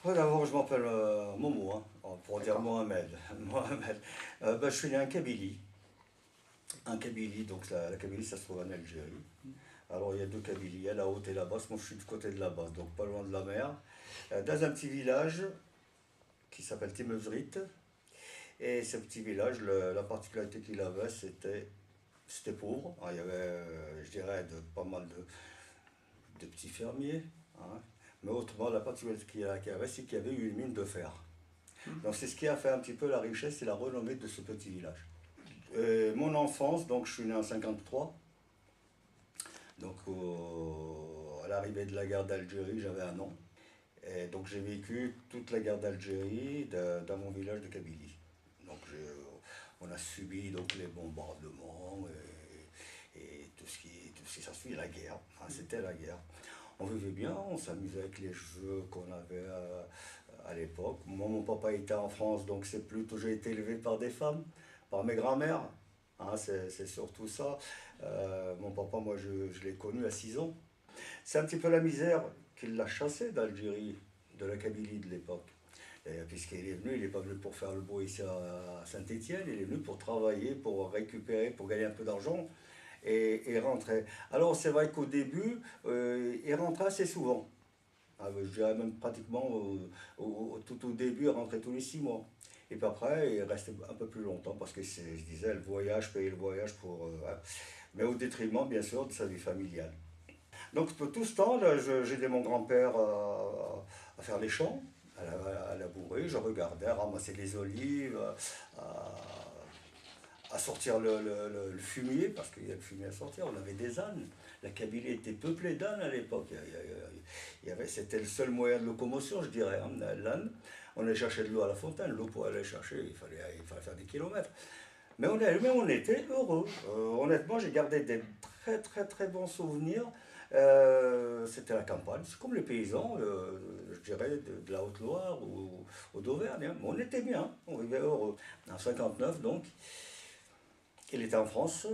D'abord, je m'appelle Momo, hein, pour dire Mohamed. Mohamed. Je suis né en Kabylie. En Kabylie, donc la Kabylie, ça se trouve en Algérie. Alors, il y a deux Kabylies, il y a la haute et la basse. Moi, je suis du côté de la basse, donc pas loin de la mer. Dans un petit village qui s'appelle Timevrit. Et ce petit village, la particularité qu'il avait, c'était pauvre. Il y avait, je dirais, pas mal de petits fermiers, hein. Mais autrement, la particularité qu'il y avait, c'est qu'il y avait eu une mine de fer. Donc c'est ce qui a fait un petit peu la richesse et la renommée de ce petit village. Mon enfance, donc je suis né en 53. Donc à l'arrivée de la guerre d'Algérie, j'avais 1 an. Et donc j'ai vécu toute la guerre d'Algérie dans mon village de Kabylie. Donc on a subi donc les bombardements et tout ce qui s'ensuit, la guerre. Hein, c'était la guerre. On vivait bien, on s'amusait avec les jeux qu'on avait à l'époque. Moi, mon papa était en France, donc c'est plutôt, j'ai été élevé par des femmes, par mes grands-mères. Hein, c'est surtout ça. Mon papa, moi, je l'ai connu à 6 ans. C'est un petit peu la misère qui l'a chassé d'Algérie, de la Kabylie de l'époque. Puisqu'il est venu, il n'est pas venu pour faire le beau ici à Saint-Étienne, il est venu pour travailler, pour récupérer, pour gagner un peu d'argent et rentrer. Alors c'est vrai qu'au début, il rentrait assez souvent. Ah, je dirais même pratiquement tout au début, il rentrait tous les 6 mois. Et puis après, il restait un peu plus longtemps parce que je disais, le voyage, payer le voyage pour. Ouais. Mais au détriment, bien sûr, de sa vie familiale. Donc tout ce temps, j'ai aidé mon grand-père à faire les champs, à labourer, je regardais, à ramasser les olives, à sortir le fumier, parce qu'il y a le fumier à sortir, on avait des ânes. La Kabylie était peuplée d'ânes à l'époque. C'était le seul moyen de locomotion, je dirais, hein, l'âne. On allait chercher de l'eau à la fontaine, l'eau pour aller chercher, il fallait faire des kilomètres. Mais on était heureux. Honnêtement, j'ai gardé des très très très bons souvenirs. C'était la campagne, c'est comme les paysans, je dirais, de la Haute-Loire ou d'Auvergne. Hein. On était bien, on vivait heureux. En 59, donc, il était en France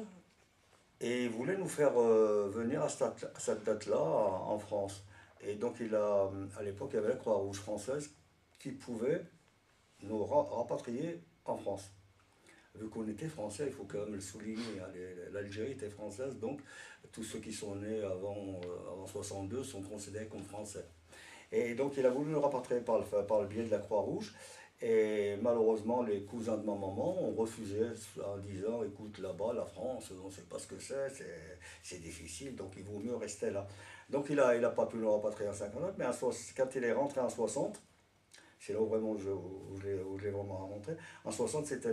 et il voulait nous faire venir à cette date-là en France. Et donc, à l'époque, il y avait la Croix-Rouge française qui pouvait nous rapatrier en France. Vu qu'on était français, il faut quand même le souligner, hein, l'Algérie était française, donc tous ceux qui sont nés avant 62 sont considérés comme français. Et donc il a voulu nous rapatrier par le biais de la Croix-Rouge, et malheureusement les cousins de ma maman ont refusé en disant, écoute, là-bas, la France, on ne sait pas ce que c'est difficile, donc il vaut mieux rester là. Donc il a pas pu nous rapatrier en 59, mais quand il est rentré en 60, c'est là où vraiment où je l'ai vraiment rencontré. En 60, c'était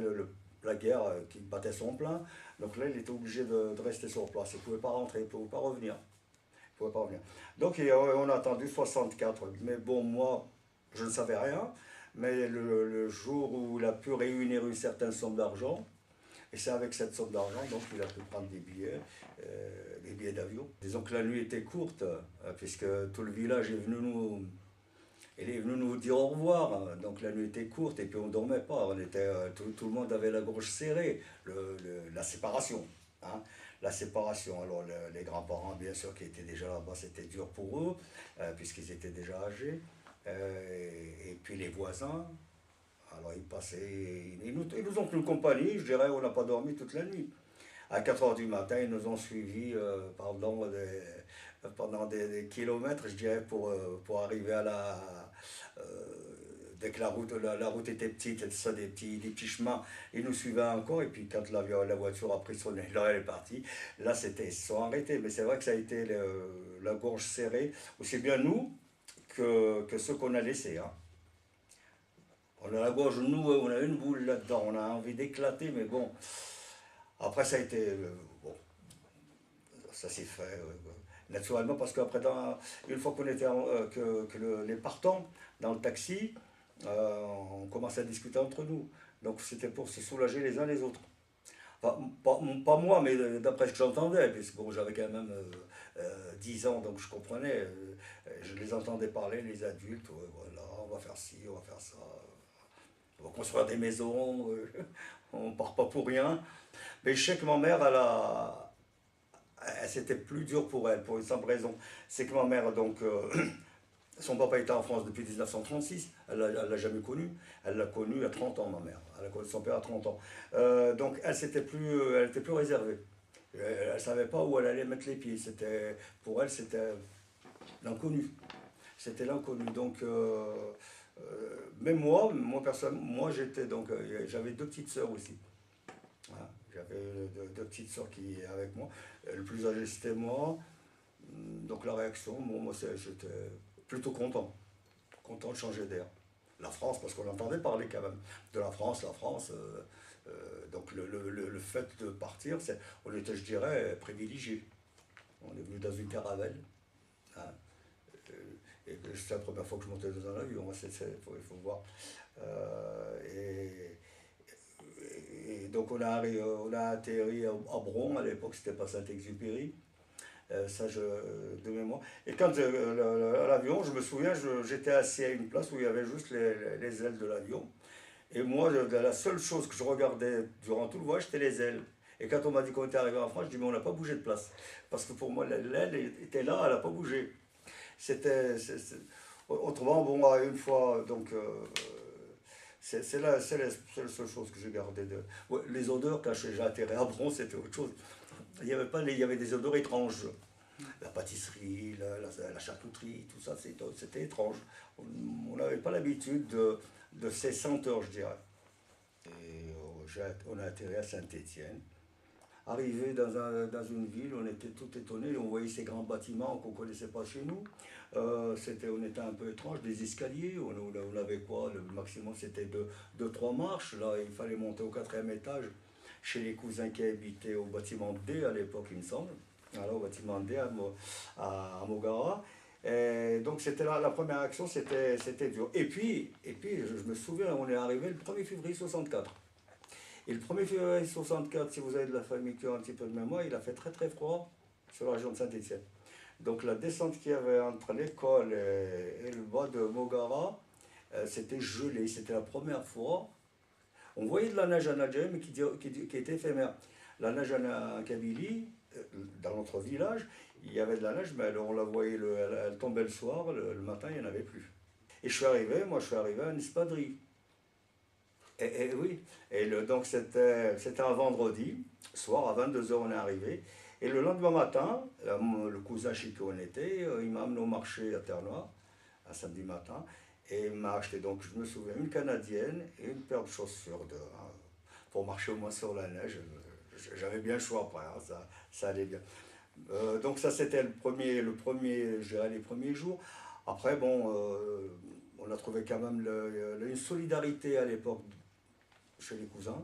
la guerre qui battait son plein. Donc là, il était obligé de rester sur place. Il ne pouvait pas rentrer, il ne pouvait pas revenir. Il pouvait pas revenir. Donc on a attendu 64. Mais bon, moi, je ne savais rien. Mais le jour où il a pu réunir une certaine somme d'argent, et c'est avec cette somme d'argent donc il a pu prendre des billets d'avion. Disons que la nuit était courte, puisque tout le village est venu il est venu nous dire au revoir, donc la nuit était courte et puis on ne dormait pas, tout le monde avait la gorge serrée, la séparation. Hein, la séparation. Alors les grands-parents, bien sûr, qui étaient déjà là-bas, c'était dur pour eux, puisqu'ils étaient déjà âgés. Et puis les voisins, alors ils passaient, ils nous ont tenu compagnie, je dirais, on n'a pas dormi toute la nuit. À 4 heures du matin, ils nous ont suivis pendant des kilomètres, je dirais, pour arriver euh, dès que la route était petite, et ça, des petits chemins, ils nous suivaient encore, et puis quand la voiture a pris son élan, elle est partie, là, ils se sont arrêtés, mais c'est vrai que ça a été la gorge serrée, aussi bien nous que ceux qu'on a laissés. Hein. On a la gorge, nous, on a une boule là-dedans, on a envie d'éclater, mais bon, après ça a été, bon, ça s'est fait naturellement parce qu'après, une fois qu'on était les partants dans le taxi, on commençait à discuter entre nous. Donc c'était pour se soulager les uns les autres. Pas moi, mais d'après ce que j'entendais, puisque bon, j'avais quand même 10 ans, donc je comprenais. Je les entendais parler, les adultes, ouais, voilà, on va faire ci, on va faire ça. On va construire des maisons, on part pas pour rien. Mais je sais que ma mère, c'était plus dur pour elle, pour une simple raison. C'est que ma mère, donc, Son papa était en France depuis 1936, elle ne l'a jamais connu. Elle l'a connu à 30 ans, ma mère. Elle a connu son père à 30 ans. Donc elle était plus réservée. Elle ne savait pas où elle allait mettre les pieds. Pour elle, c'était l'inconnu. C'était l'inconnu. Donc, même moi, personnellement, j'étais donc, j'avais deux petites sœurs aussi. Voilà. J'avais deux petites sœurs qui étaient avec moi. Le plus âgé, c'était moi. Donc la réaction, bon, moi, j'étais plutôt content de changer d'air. La France, parce qu'on entendait parler quand même de la France. Donc le fait de partir, on était, je dirais, privilégié. On est venu dans une caravelle. Hein. Et c'était la première fois que je montais dans un avion, il faut voir. Et donc on a atterri à Bron, à l'époque c'était pas Saint-Exupéry. De mémoire. Et quand à l'avion, je me souviens, j'étais assis à une place où il y avait juste les ailes de l'avion. Et moi, la seule chose que je regardais durant tout le voyage, c'était les ailes. Et quand on m'a dit qu'on était arrivé en France, je dis mais on n'a pas bougé de place. Parce que pour moi, l'aile était là, elle n'a pas bougé. Autrement, bon, une fois, donc, c'est la seule chose que j'ai gardée. Ouais, les odeurs, quand j'ai atterri à Bron, c'était autre chose. Il y avait des odeurs étranges. La pâtisserie, la charcuterie, tout ça, c'était étrange. On n'avait pas l'habitude de ces senteurs, je dirais. Et on a atterri à Saint-Étienne. Arrivé dans une ville, on était tout étonnés, on voyait ces grands bâtiments qu'on ne connaissait pas chez nous. On était un peu étrange, des escaliers, on avait quoi? Le maximum c'était deux, trois marches. Là, il fallait monter au quatrième étage chez les cousins qui habitaient au bâtiment D à l'époque, il me semble. Alors, au bâtiment D à Mogara. Et donc c'était la première action, c'était dur. Et puis, je me souviens, on est arrivé le 1er février 64. Et le 1er février 64, si vous avez de la famille qui a un petit peu de mémoire, il a fait très très froid sur la région de Saint-Étienne. Donc la descente qu'il y avait entre l'école et le bas de Mogara, c'était gelé. C'était la première fois. On voyait de la neige en Algérie, mais qui était éphémère. La neige en Kabylie, dans notre village, il y avait de la neige, mais on la voyait, elle tombait le soir, le matin, il n'y en avait plus. Et je suis arrivé à une espadrille. Et oui, donc c'était un vendredi, soir, à 22 h on est arrivé. Et le lendemain matin, le cousin chez qui on était, il m'a amené au marché à Terre-Noire, un samedi matin, et il m'a acheté, donc je me souviens, une canadienne et une paire de chaussures pour marcher au moins sur la neige. J'avais bien le choix après, hein, ça allait bien. Donc ça c'était je dirais les premiers jours. Après, bon, on a trouvé quand même une solidarité à l'époque chez les cousins,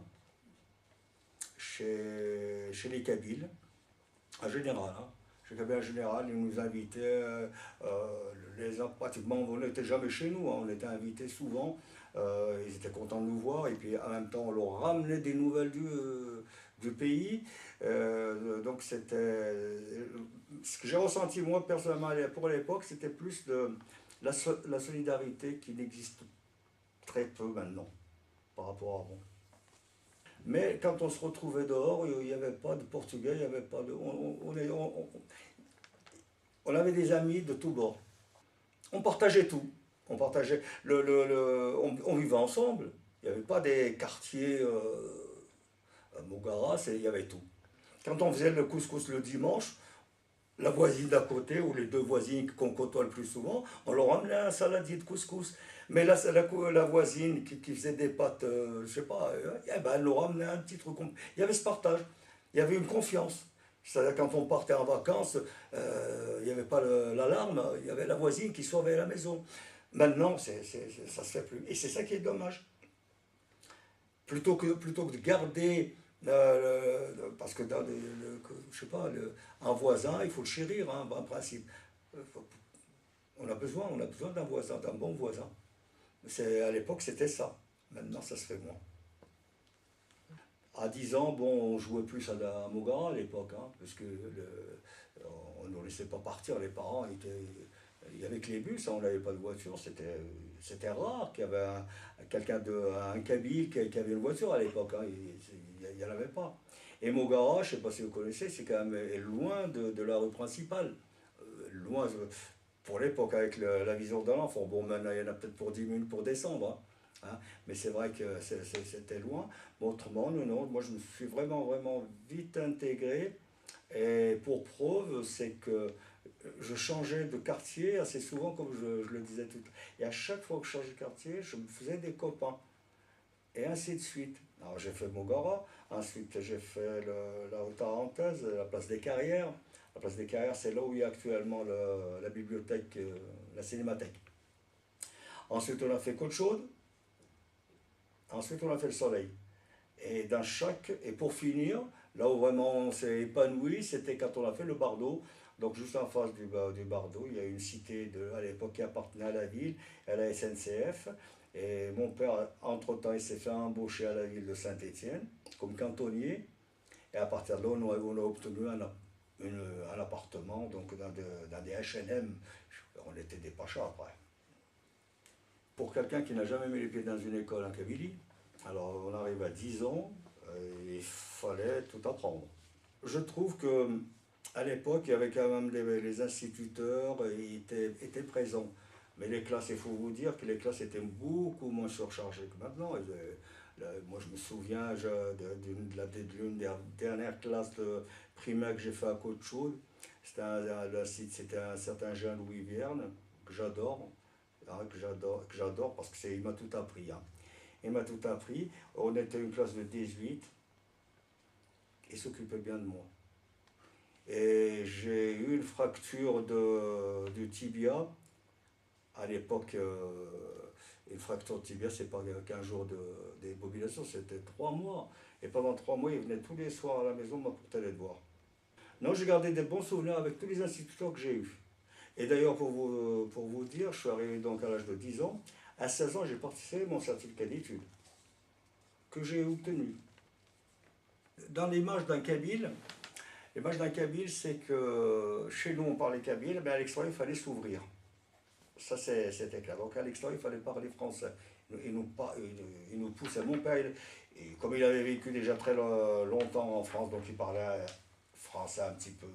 chez les Kabyles, en général. Hein. Chez les Kabyles en général, ils nous invitaient, pratiquement, on n'était jamais chez nous, hein, on était invités souvent, ils étaient contents de nous voir, et puis en même temps, on leur ramenait des nouvelles du pays. Donc c'était... Ce que j'ai ressenti, moi, personnellement, pour l'époque, c'était plus de la solidarité qui n'existe très peu maintenant, par rapport à avant. Mais quand on se retrouvait dehors, il n'y avait pas de Portugais, il n'y avait pas de... On avait des amis de tous bords. On partageait tout. On partageait... on vivait ensemble. Il n'y avait pas des quartiers... à Mogara, il y avait tout. Quand on faisait le couscous le dimanche, la voisine d'à côté, ou les deux voisines qu'on côtoie le plus souvent, on leur amenait un saladier de couscous. Mais la voisine qui faisait des pâtes, je sais pas, elle leur amenait un petit truc. Il y avait ce partage, il y avait une confiance. C'est-à-dire quand on partait en vacances, il n'y avait pas l'alarme, il y avait la voisine qui surveillait la maison. Maintenant, ça ne se fait plus. Et c'est ça qui est dommage. Plutôt que de garder... parce que je sais pas, un voisin, il faut le chérir, hein, en principe. On a besoin d'un voisin, d'un bon voisin. À l'époque, c'était ça. Maintenant, ça se fait moins. À 10 ans, bon, on jouait plus à Mogara à l'époque, hein, parce que on ne nous laissait pas partir, les parents étaient... Il n'y avait que les bus, hein, on n'avait pas de voiture, c'était rare qu'il y avait un Kabyle qui avait une voiture à l'époque, hein, il n'y en avait pas. Et Mogara, je ne sais pas si vous connaissez, c'est quand même loin de la rue principale. Loin, pour l'époque, avec la vision d'un enfant. Bon, maintenant, il y en a peut-être pour 10 minutes pour descendre, hein. Mais c'est vrai que c'était loin. Mais autrement, non, non, moi je me suis vraiment, vraiment vite intégré. Et pour preuve, c'est que je changeais de quartier assez souvent, comme je le disais tout à l'heure. Et à chaque fois que je changeais de quartier, je me faisais des copains. Et ainsi de suite. Alors j'ai fait Mogara, ensuite j'ai fait la rue Tarentaise, la place des Carrières. La place des Carrières, c'est là où il y a actuellement la bibliothèque, la cinémathèque. Ensuite, on a fait Côte-Chaude. Ensuite, on a fait le Soleil. Et dans chaque, et pour finir, là où vraiment on s'est épanoui, c'était quand on a fait le Bardo. Donc juste en face du Bardo, il y a une cité à l'époque qui appartenait à la ville, à la SNCF. Et mon père, entre-temps, il s'est fait embaucher à la ville de Saint-Étienne comme cantonnier. Et à partir de là, on a obtenu un appartement donc dans des H&M. On était des pachas après. Pour quelqu'un qui n'a jamais mis les pieds dans une école en Kabylie, alors on arrive à 10 ans, il fallait tout apprendre. Je trouve que à l'époque, il y avait quand même les instituteurs, ils étaient présents. Mais les classes, il faut vous dire que les classes étaient beaucoup moins surchargées que maintenant. Moi, je me souviens d'une des dernières classes de primaire que j'ai fait à Côte-Chaude. C'était un certain Jean-Louis Vierne, que j'adore, hein, que j'adore parce qu'il m'a tout appris, hein. Il m'a tout appris. On était une classe de 18. Il s'occupait bien de moi. Et j'ai eu une fracture du tibia. À l'époque, une fracture de tibia, c'est pas qu'un jour de démobilisation, c'était 3 mois. Et pendant 3 mois, il venait tous les soirs à la maison pour les devoirs. Non, j'ai gardé des bons souvenirs avec tous les instituteurs que j'ai eus. Et d'ailleurs, pour vous dire, je suis arrivé donc à l'âge de 10 ans. À 16 ans, j'ai participé à mon certificat d'études que j'ai obtenu. Dans l'image d'un Kabyle, c'est que chez nous on parlait Kabyle, mais à l'extérieur il fallait s'ouvrir. Ça c'était clair. Donc à l'extérieur il fallait parler français. Il nous poussait. Mon père, comme il avait vécu déjà très longtemps en France, donc il parlait français un petit peu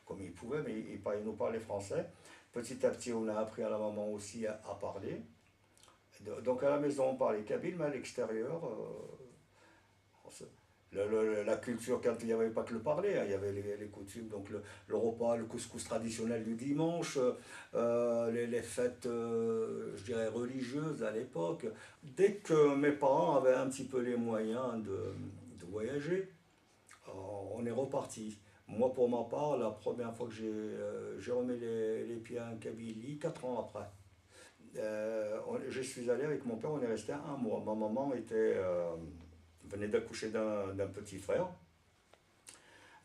comme il pouvait, mais il nous parlait français. Petit à petit on a appris à la maman aussi à parler. Donc à la maison on parlait Kabyle, mais à l'extérieur, la culture, quand il n'y avait pas que le parler, hein, il y avait les coutumes, donc le repas, le couscous traditionnel du dimanche, les fêtes, je dirais, religieuses à l'époque. Dès que mes parents avaient un petit peu les moyens de voyager, on est reparti. Moi, pour ma part, la première fois que j'ai remis les pieds en Kabylie, 4 ans après. Je suis allé avec mon père, on est resté un mois. Ma maman venait d'accoucher d'un petit frère,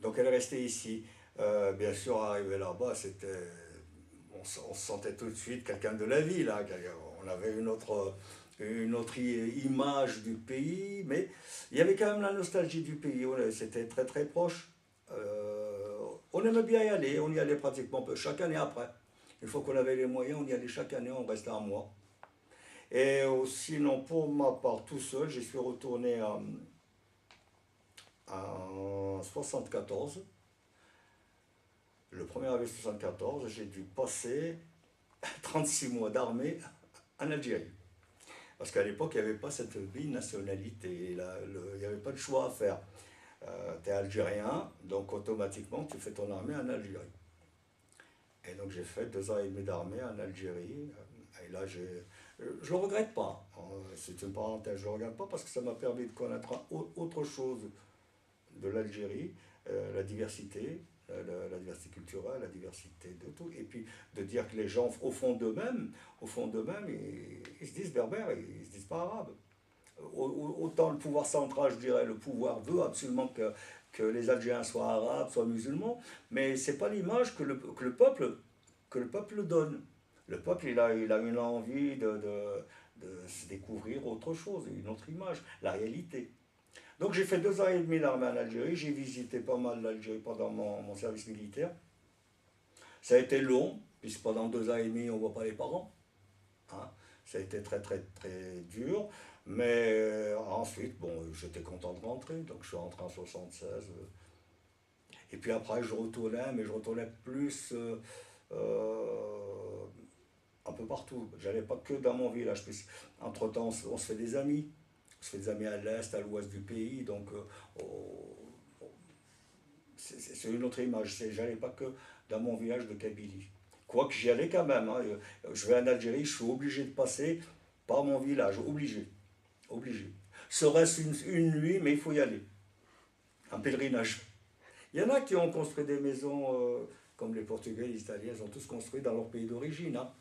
donc elle est restée ici. Bien sûr, arrivé là-bas, on se sentait tout de suite quelqu'un de la ville, hein. On avait une autre image du pays, mais il y avait quand même la nostalgie du pays. C'était très très proche. On aimait bien y aller, on y allait pratiquement chaque année après. Une fois qu'on avait les moyens, on y allait chaque année, on restait un mois. Et sinon, pour ma part, tout seul, j'y suis retourné en 74. Le 1er avril 74, j'ai dû passer 36 mois d'armée en Algérie. Parce qu'à l'époque, il n'y avait pas cette binationalité, il n'y avait pas de choix à faire. Tu es algérien, donc automatiquement, tu fais ton armée en Algérie. Et donc j'ai fait 2 ans et demi d'armée en Algérie. Et là, je ne le regrette pas. C'est une parenthèse, je ne le regrette pas parce que ça m'a permis de connaître autre chose de l'Algérie, la diversité, la diversité culturelle, la diversité de tout. Et puis de dire que les gens, au fond d'eux-mêmes, ils se disent berbères, ils ne se disent pas arabes. Autant le pouvoir central, je dirais, le pouvoir veut absolument que les Algériens soient arabes, soient musulmans, mais ce n'est pas l'image que le peuple donne. Le peuple, il a une envie de se découvrir autre chose, une autre image, la réalité. Donc j'ai fait 2 ans et demi d'armée en Algérie, j'ai visité pas mal l'Algérie pendant mon service militaire. Ça a été long, puisque pendant 2 ans et demi, on ne voit pas les parents, hein. Ça a été très très très dur, mais ensuite, bon, j'étais content de rentrer, donc je suis rentré en 76. Et puis après, je retournais, mais je retournais plus un peu partout. J'allais pas que dans mon village. Entre-temps, on se fait des amis. On se fait des amis à l'est, à l'ouest du pays. Donc, c'est une autre image. J'allais pas que dans mon village de Kabylie. Quoique j'y allais quand même. Hein. Je vais en Algérie, je suis obligé de passer par mon village. Obligé. Obligé. Serait-ce une nuit, mais il faut y aller. Un pèlerinage. Il y en a qui ont construit des maisons, comme les Portugais, les Italiens, ils ont tous construit dans leur pays d'origine. Hein.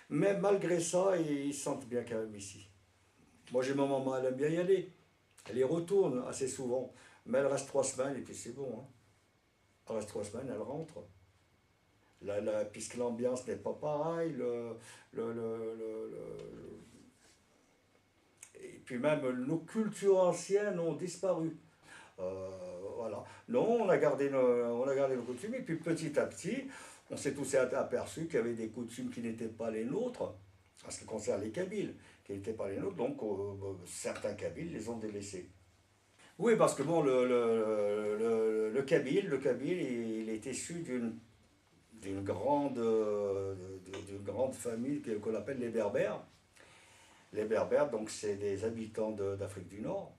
Mais malgré ça, ils se sentent bien quand même ici. Moi, j'ai ma maman, elle aime bien y aller. Elle y retourne assez souvent. Mais elle reste 3 semaines et puis c'est bon. Hein. Elle reste 3 semaines, elle rentre. Puisque l'ambiance n'est pas pareille, et puis même nos cultures anciennes ont disparu. Voilà. Non, on a gardé nos coutumes, et puis petit à petit, on s'est tous aperçus qu'il y avait des coutumes qui n'étaient pas les nôtres, en ce qui concerne les Kabyles, qui n'étaient pas les nôtres, donc certains Kabyles les ont délaissés. Oui, parce que bon, le Kabyle, il est issu d'une grande famille qu'on appelle les Berbères. Les Berbères, donc c'est des habitants d'Afrique du Nord.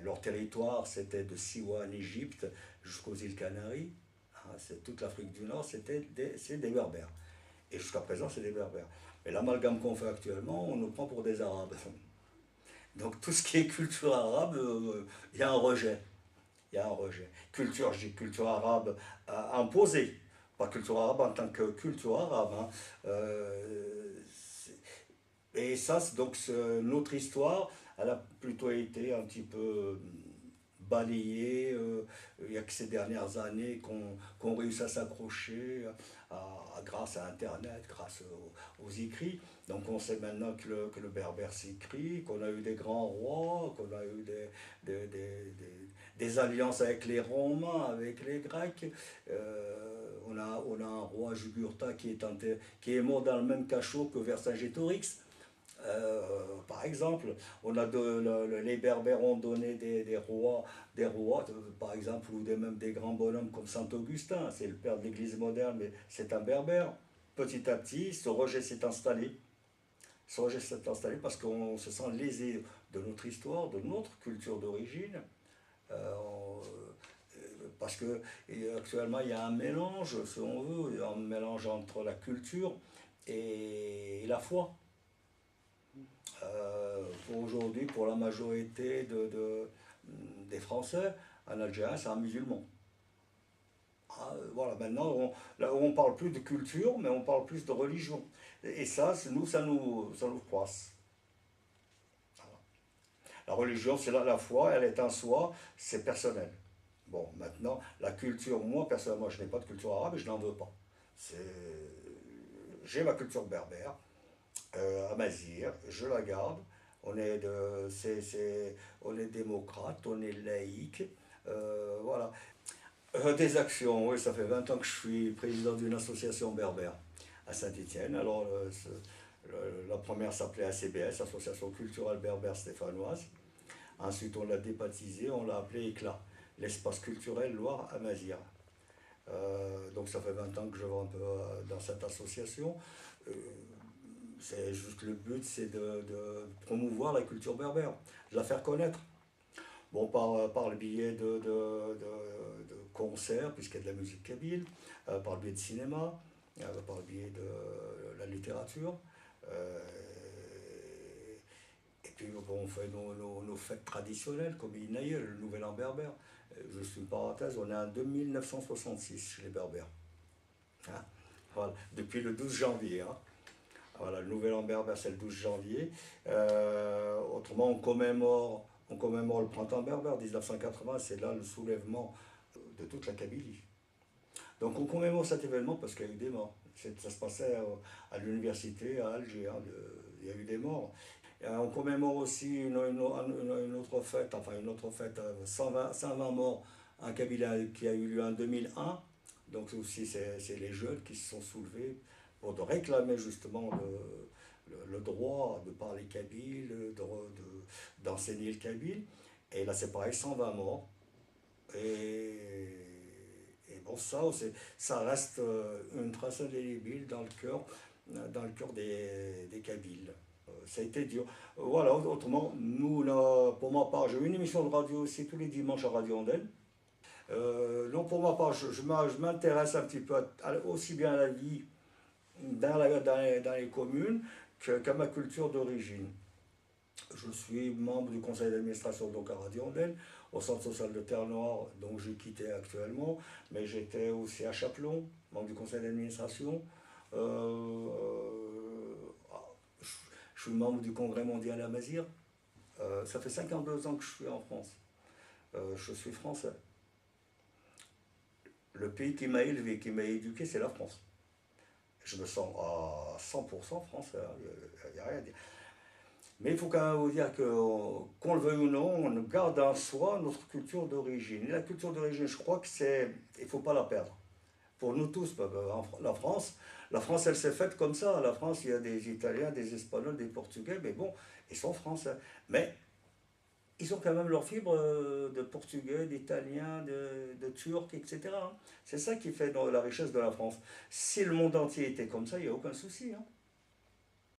Leur territoire, c'était de Siwa en Égypte jusqu'aux îles Canaries. Hein, c'est toute l'Afrique du Nord, c'est des Berbères. Et jusqu'à présent, c'est des Berbères. Mais l'amalgame qu'on fait actuellement, on nous prend pour des Arabes. Donc tout ce qui est culture arabe, il y a un rejet. Il y a un rejet. Culture, je dis culture arabe imposée. Pas culture arabe en tant que culture arabe. Hein. Et ça, donc, notre histoire, elle a plutôt été un petit peu balayée. Il n'y a que ces dernières années qu'on réussit à s'accrocher grâce à Internet, grâce aux écrits. Donc on sait maintenant que le berbère s'écrit, qu'on a eu des grands rois, qu'on a eu des alliances avec les Romains, avec les Grecs. On a un roi Jugurtha qui est mort dans le même cachot que Vercingétorix. Par exemple, les Berbères ont donné des rois, par exemple, ou même des grands bonhommes comme Saint Augustin, c'est le père de l'Église moderne, mais c'est un Berbère. Petit à petit, ce rejet s'est installé. Ce rejet s'est installé parce qu'on se sent lésé de notre histoire, de notre culture d'origine. Parce que actuellement, il y a un mélange, si on veut, un mélange entre la culture et la foi. Pour aujourd'hui, pour la majorité des Français, un Algérien, c'est un musulman. Ah, voilà, maintenant, on ne parle plus de culture, mais on parle plus de religion. Et ça, ça nous froisse. Voilà. La religion, c'est la foi, elle est en soi, c'est personnel. Bon, maintenant, la culture, moi, personnellement, je n'ai pas de culture arabe et je n'en veux pas. J'ai ma culture berbère, amazigh, je la garde. On est démocrate, on est laïque. Voilà. Des actions, oui, ça fait 20 ans que je suis président d'une association berbère à Saint-Étienne. Alors, la première s'appelait ACBS, Association culturelle berbère stéphanoise. Ensuite, on l'a débaptisé, on l'a appelé ECLA, l'espace culturel Loire-Amazigh. Donc, ça fait 20 ans que je vais un peu dans cette association. C'est juste le but, c'est de promouvoir la culture berbère, de la faire connaître. Bon, par le biais de concerts, puisqu'il y a de la musique kabyle, par le biais de cinéma, par le biais de la littérature. Et puis bon, on fait nos fêtes traditionnelles, comme Inaïe, le Nouvel An berbère. Juste une parenthèse, on est en 2966 chez les Berbères. Hein, voilà, depuis le 12 janvier. Hein. Voilà, le Nouvel An berbère, c'est le 12 janvier. Autrement, on commémore le printemps berbère 1980, c'est là le soulèvement de toute la Kabylie. Donc on commémore cet événement parce qu'il y a eu des morts. Ça se passait à l'université à Alger, hein, il y a eu des morts. Et on commémore aussi une autre fête, 120 morts en Kabylie qui a eu lieu en 2001. Donc aussi c'est les jeunes qui se sont soulevés pour de réclamer justement le droit de parler kabyle, d'enseigner le kabyle. Et là c'est pareil, 120 morts. Et bon, ça reste une trace indélébile dans le cœur des Kabyles. Ça a été dur. Voilà, autrement, nous, là, pour ma part, j'ai une émission de radio aussi tous les dimanches à Radio Andelle. Donc pour ma part, je m'intéresse un petit peu aussi bien à la vie dans les communes qu'à ma culture d'origine. Je suis membre du conseil d'administration donc à Radio Andelle, au centre social de Terre-Noire, donc j'ai quitté actuellement, mais j'étais aussi à Chapelon, membre du conseil d'administration. Euh, je suis membre du congrès mondial à Mazir. Ça fait 52 ans que je suis en France. Je suis français. Le pays qui m'a élevé, qui m'a éduqué, c'est la France. Je me sens à 100% français, il n'y a rien à dire. Mais il faut quand même vous dire que, qu'on le veuille ou non, on garde en soi notre culture d'origine. Et la culture d'origine, je crois que c'est, il ne faut pas la perdre. Pour nous tous, la France, elle s'est faite comme ça. La France, il y a des Italiens, des Espagnols, des Portugais, mais bon, ils sont français. Mais ils ont quand même leur fibre de Portugais, d'Italiens, de Turcs, etc. C'est ça qui fait la richesse de la France. Si le monde entier était comme ça, il n'y a aucun souci, hein.